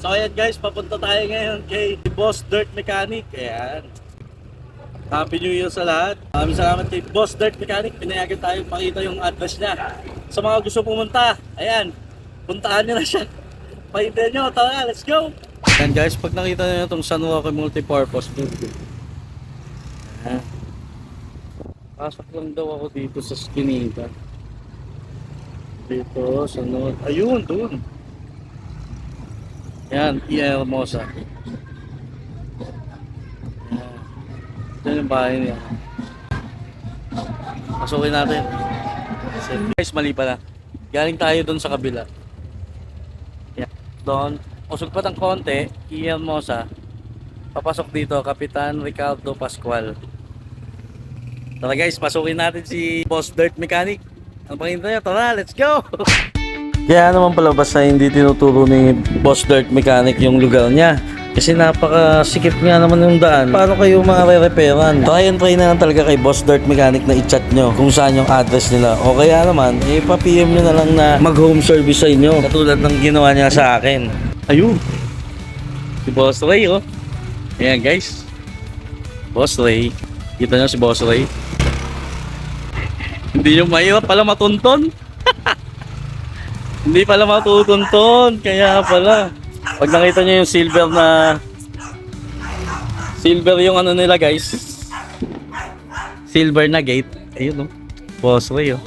So ayan guys, papunta tayo ngayon kay Boss Dirt Mechanic. Ayan. Happy New Year sa lahat. Maraming salamat kay Boss Dirt Mechanic. Pinayagan tayo makita yung address niya. Sa mga gusto pumunta, ayan, puntaan nyo na siya. Pahintayin nyo, tara, let's go! Ayan guys, pag nakita nyo itong San Roque Multipurpose Building. Ayan. Pasok lang daw ako dito sa Skinita. Dito, sunod. Ayun, doon. Yan, E.A. Hermosa. Yan. Yan yung bahay niya. Pasukin natin. Guys, mali pala. Galing tayo doon sa kabila. Yan. Doon. Usog pa ng konti, E.A. Hermosa. Papasok dito, Kapitan Ricardo Pascual. Tara guys, pasukin natin si Boss Dirt Mechanic. Ang panginto niya, tara, let's go! Kaya naman pala basta hindi tinuturo ni Boss Dirt Mechanic yung lugar niya. Kasi napakasikip nga naman yung daan. Paano kayo makare-reparan? Try and try na lang talaga kay Boss Dirt Mechanic na i-chat nyo kung saan yung address nila. O kaya naman, ipa-PM nyo na lang na mag-home service sa inyo. Katulad ng ginawa niya sa akin. Ayun! Si Boss Ray, oh. Ayan guys. Boss Ray. Kita nyo si Boss Ray. Hindi nyo mahirap pala matunton. Hindi pala matutunton. Kaya pala. Pag nakita nyo yung silver yung ano nila guys. Silver na gate. Ayun, oh. Boss Ray, oh.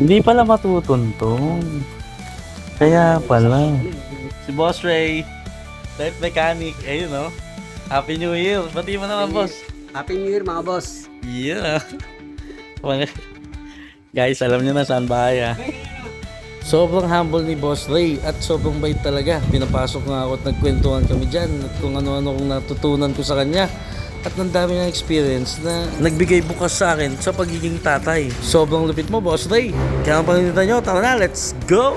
Hindi pala matutunton. Kaya pala. Si Boss Ray. Dirt Mechanic. Ayun, oh. Happy New Year. Bati mo naman, boss. Happy New Year mga boss. Yeah. Guys, alam niyo na saan bahay, ah. Sobrang humble ni Boss Ray at sobrang bait talaga. Pinapasok nga ako at nagkwentuhan kami dyan at kung ano-ano kung natutunan ko sa kanya. At ang dami ng experience na nagbigay bukas sa akin sa pagiging tatay. Sobrang lupit mo, Boss Ray. Kaya ang panginitan nyo, tara na, let's go!